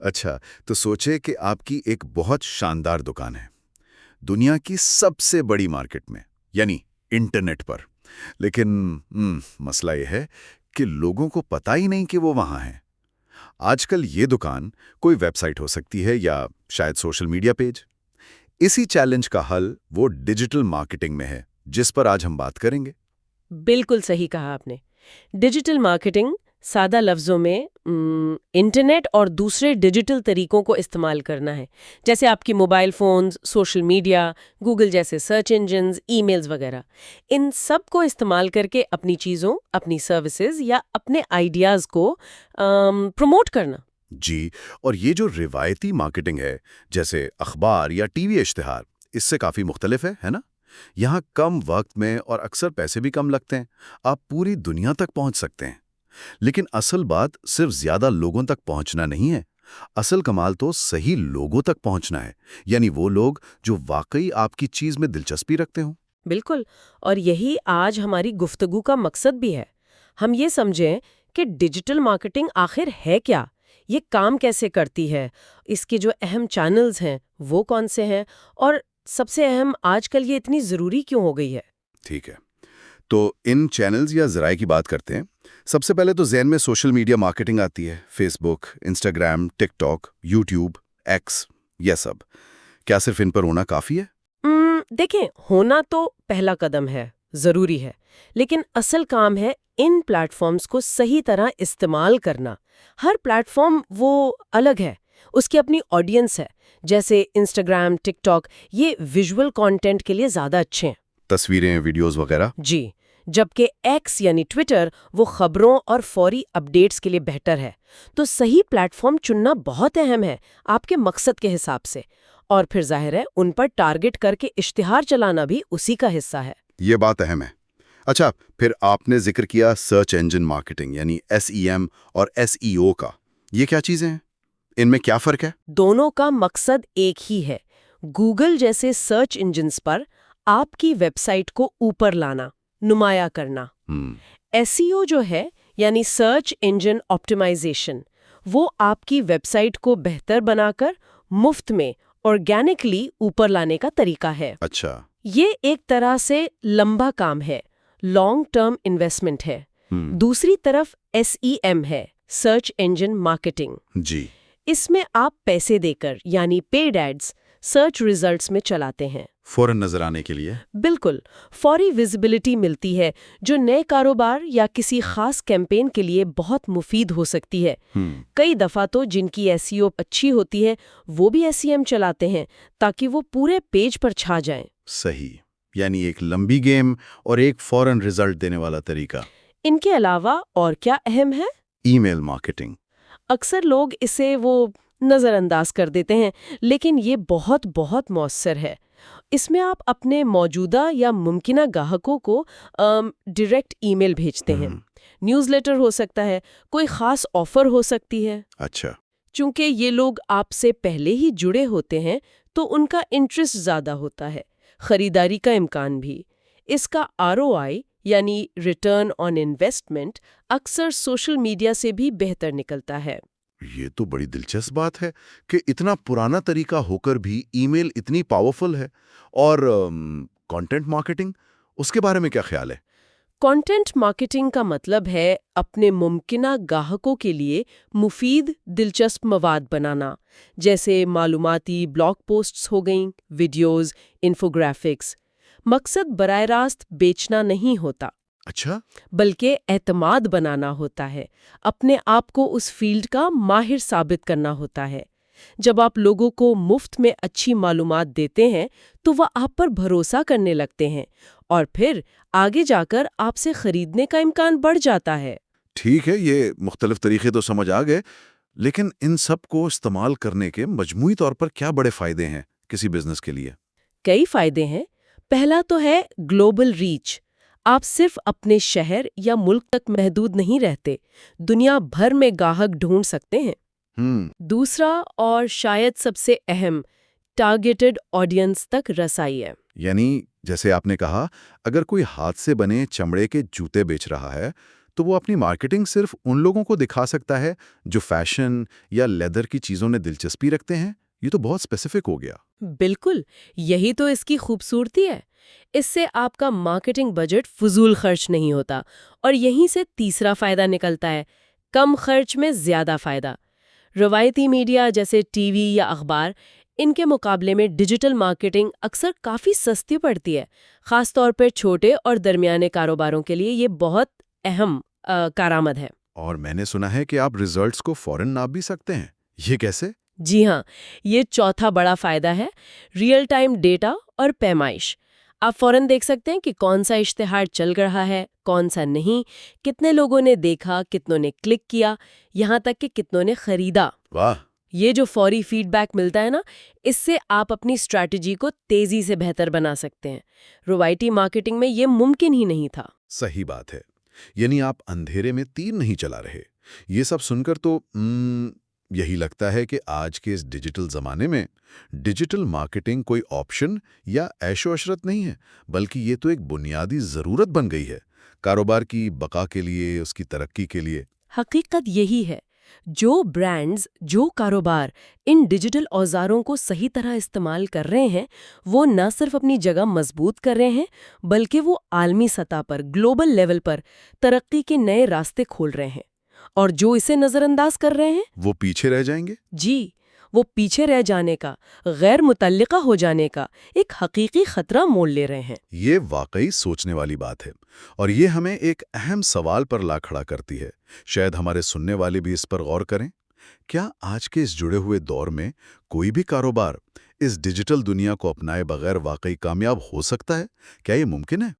اچھا، تو سوچے کہ آپ کی ایک بہت شاندار دکان ہے دنیا کی سب سے بڑی مارکیٹ میں، یعنی انٹرنیٹ پر، لیکن مسئلہ یہ ہے کہ لوگوں کو پتہ ہی نہیں کہ وہ وہاں ہیں۔ آج کل یہ دکان کوئی ویب سائٹ ہو سکتی ہے یا شاید سوشل میڈیا پیج۔ اسی چیلنج کا حل وہ ڈیجیٹل مارکیٹنگ میں ہے، جس پر آج ہم بات کریں گے۔ بالکل صحیح کہا آپ نے۔ ڈیجیٹل مارکیٹنگ سادہ لفظوں میں انٹرنیٹ اور دوسرے ڈیجیٹل طریقوں کو استعمال کرنا ہے، جیسے آپ کی mobile phones, social media, Google جیسے سرچ انجنز، ای میلز وغیرہ۔ ان سب کو استعمال کر کے اپنی چیزوں، اپنی سروسز یا اپنے آئیڈیاز کو پروموٹ کرنا۔ جی، اور یہ جو روایتی مارکیٹنگ ہے، جیسے اخبار یا ٹی وی اشتہار، اس سے کافی مختلف ہے نا؟ یہاں کم وقت میں اور اکثر پیسے بھی کم لگتے ہیں، آپ پوری دنیا تک پہنچ سکتے ہیں۔ لیکن اصل بات صرف زیادہ لوگوں تک پہنچنا نہیں ہے، اصل کمال تو صحیح لوگوں تک پہنچنا ہے، یعنی وہ لوگ جو واقعی آپ کی چیز میں دلچسپی رکھتے ہوں۔ بالکل، اور یہی آج ہماری گفتگو کا مقصد بھی ہے۔ ہم یہ سمجھیں کہ ڈیجیٹل مارکیٹنگ آخر ہے کیا، یہ کام کیسے کرتی ہے، اس کے جو اہم چینلز ہیں وہ کون سے ہیں، اور سب سے اہم آج کل یہ اتنی ضروری کیوں ہو گئی ہے۔ ٹھیک ہے، تو ان چینلز یا ذرائع کی بات کرتے ہیں۔ سب سے پہلے تو ذہن میں سوشل میڈیا مارکیٹنگ آتی ہے، فیس بک، انسٹاگرام، ٹک ٹاک، یوٹیوب، ایکس، یہ سب۔ کیا صرف ان پر ہونا کافی ہے؟ دیکھیں، ہونا تو پہلا قدم ہے، ضروری ہے، لیکن اصل کام ہے ان پلیٹ فارمز کو صحیح طرح استعمال کرنا۔ ہر پلیٹ فارم وہ الگ ہے، اس کی اپنی آڈینس ہے۔ جیسے انسٹاگرام، ٹک ٹاک، یہ ویژول کانٹینٹ کے لیے زیادہ اچھے ہیں، تصویریں، ویڈیوز وغیرہ۔ جی، جبکہ ایکس یعنی ٹویٹر وہ خبروں اور فوری اپڈیٹس کے لیے بہتر ہے۔ تو صحیح پلیٹ فارم چننا بہت اہم ہے آپ کے مقصد کے حساب سے، اور پھر ظاہر ہے ان پر ٹارگٹ کر کے اشتہار چلانا بھی اسی کا حصہ ہے۔ یہ بات اہم ہے۔ اچھا، پھر آپ نے ذکر کیا سرچ انجن مارکیٹنگ، یعنی ایس ای ایم اور ایس ای او کا۔ یہ کیا چیزیں ہیں؟ ان میں کیا فرق ہے؟ دونوں کا مقصد ایک ہی ہے، گوگل جیسے سرچ انجنز پر آپ کی ویب سائٹ کو اوپر لانا، نمایاں کرنا۔ ایس ای او جو ہے، یعنی سرچ انجن آپٹیمائزیشن، وہ آپ کی ویب سائٹ کو بہتر بنا کر مفت میں آرگینکلی اوپر لانے کا طریقہ ہے۔ اچھا۔ یہ ایک طرح سے لمبا کام ہے، لانگ ٹرم انویسٹمنٹ ہے۔ دوسری طرف ایس ای ایم ہے، سرچ انجن مارکیٹنگ۔ جی۔ اس میں آپ پیسے دے کر، یعنی پیڈ ایڈز، سرچ ریزلٹس میں چلاتے ہیں، فوراً نظر آنے کے لیے۔ بالکل، فوری ویزیبلٹی ملتی ہے جو نئے کاروبار یا کسی خاص کیمپین کے لیے بہت مفید ہو سکتی ہے۔ کئی دفعہ تو جن کی ایس ای او اچھی ہوتی ہے وہ بھی ایس ای ایم چلاتے ہیں تاکہ وہ پورے پیج پر چھا جائیں۔ صحیح، یعنی ایک لمبی گیم اور ایک فوراً رزلٹ دینے والا طریقہ۔ ان کے علاوہ اور کیا اہم ہے؟ ای میل مارکیٹنگ۔ اکثر لوگ اسے وہ نظر انداز کر دیتے ہیں، لیکن یہ بہت بہت مؤثر ہے۔ اس میں آپ اپنے موجودہ یا ممکنہ گاہکوں کو ڈائریکٹ ای میل بھیجتے ہیں، نیوز لیٹر ہو سکتا ہے، کوئی خاص آفر ہو سکتی ہے۔ اچھا۔ چونکہ یہ لوگ آپ سے پہلے ہی جڑے ہوتے ہیں تو ان کا انٹرسٹ زیادہ ہوتا ہے، خریداری کا امکان بھی۔ اس کا آر او آئی یعنی ریٹرن آن انویسٹمنٹ اکثر سوشل میڈیا سے بھی بہتر نکلتا ہے۔ یہ تو بڑی دلچسپ بات ہے کہ اتنا پرانا طریقہ ہو کر بھی ای میل اتنی پاورفل ہے۔ اور کانٹینٹ مارکیٹنگ، اس کے بارے میں کیا خیال ہے؟ کانٹینٹ مارکیٹنگ کا مطلب ہے اپنے ممکنہ گاہکوں کے لیے مفید، دلچسپ مواد بنانا، جیسے معلوماتی بلاگ پوسٹس ہو گئیں، ویڈیوز، انفوگرافکس۔ مقصد براہ راست بیچنا نہیں ہوتا، اچھا، بلکہ اعتماد بنانا ہوتا ہے، اپنے آپ کو اس فیلڈ کا ماہر ثابت کرنا ہوتا ہے۔ جب آپ لوگوں کو مفت میں اچھی معلومات دیتے ہیں تو وہ آپ پر بھروسہ کرنے لگتے ہیں، اور پھر آگے جا کر آپ سے خریدنے کا امکان بڑھ جاتا ہے۔ ٹھیک ہے، یہ مختلف طریقے تو سمجھ آ گئے، لیکن ان سب کو استعمال کرنے کے مجموعی طور پر کیا بڑے فائدے ہیں کسی بزنس کے لیے؟ کئی فائدے ہیں۔ پہلا تو ہے گلوبل ریچ۔ آپ صرف اپنے شہر یا ملک تک محدود نہیں رہتے، دنیا بھر میں گاہک ڈھونڈ سکتے ہیں۔ دوسرا اور شاید سب سے اہم، ٹارگیٹڈ آڈینس تک رسائی ہے۔ یعنی جیسے آپ نے کہا، اگر کوئی ہاتھ سے بنے چمڑے کے جوتے بیچ رہا ہے تو وہ اپنی مارکیٹنگ صرف ان لوگوں کو دکھا سکتا ہے جو فیشن یا لیدر کی چیزوں میں دلچسپی رکھتے ہیں؟ یہ تو بہت اسپیسیفک ہو گیا۔ بالکل، یہی تو اس کی خوبصورتی ہے۔ اس سے آپ کا مارکیٹنگ بجٹ فضول خرچ نہیں ہوتا، اور یہیں سے تیسرا فائدہ نکلتا ہے، کم خرچ میں زیادہ فائدہ۔ روایتی میڈیا جیسے ٹی وی یا اخبار، ان کے مقابلے میں ڈیجیٹل مارکیٹنگ اکثر کافی سستی پڑتی ہے، خاص طور پر چھوٹے اور درمیانے کاروباروں کے لیے یہ بہت اہم کارآمد ہے۔ اور میں نے سنا ہے کہ آپ ریزلٹس کو فوراً ناپ بھی سکتے ہیں، یہ کیسے؟ جی ہاں، یہ چوتھا بڑا فائدہ ہے، ریئل ٹائم ڈیٹا اور پیمائش۔ آپ فوراً دیکھ سکتے ہیں کہ کون سا اشتہار چل رہا ہے، کون سا نہیں، کتنے لوگوں نے دیکھا، کتنوں نے کلک کیا، یہاں تک کہ کتنوں نے خریدا۔ واہ! یہ جو فوری فیڈ بیک ملتا ہے نا، اس سے آپ اپنی اسٹریٹجی کو تیزی سے بہتر بنا سکتے ہیں۔ روایتی مارکیٹنگ میں یہ ممکن ہی نہیں تھا۔ صحیح بات ہے، یعنی آپ اندھیرے میں تیر نہیں چلا رہے۔ یہ سب سن کر تو یہی لگتا ہے کہ آج کے اس ڈیجیٹل زمانے میں ڈیجیٹل مارکیٹنگ کوئی آپشن یا عیش و عشرت نہیں ہے، بلکہ یہ تو ایک بنیادی ضرورت بن گئی ہے کاروبار کی بقا کے لیے، اس کی ترقی کے لیے۔ حقیقت یہی ہے، جو برانڈز، جو کاروبار ان ڈیجیٹل اوزاروں کو صحیح طرح استعمال کر رہے ہیں، وہ نہ صرف اپنی جگہ مضبوط کر رہے ہیں، بلکہ وہ عالمی سطح پر، گلوبل لیول پر ترقی کے نئے راستے کھول رہے ہیں۔ اور جو اسے نظر انداز کر رہے ہیں، وہ پیچھے رہ جائیں گے؟ جی، وہ پیچھے رہ جانے کا، غیر متعلقہ ہو جانے کا ایک حقیقی خطرہ مول لے رہے ہیں۔ یہ واقعی سوچنے والی بات ہے، اور یہ ہمیں ایک اہم سوال پر لا کھڑا کرتی ہے۔ شاید ہمارے سننے والے بھی اس پر غور کریں۔ کیا آج کے اس جڑے ہوئے دور میں کوئی بھی کاروبار اس ڈیجیٹل دنیا کو اپنائے بغیر واقعی کامیاب ہو سکتا ہے؟ کیا یہ ممکن ہے؟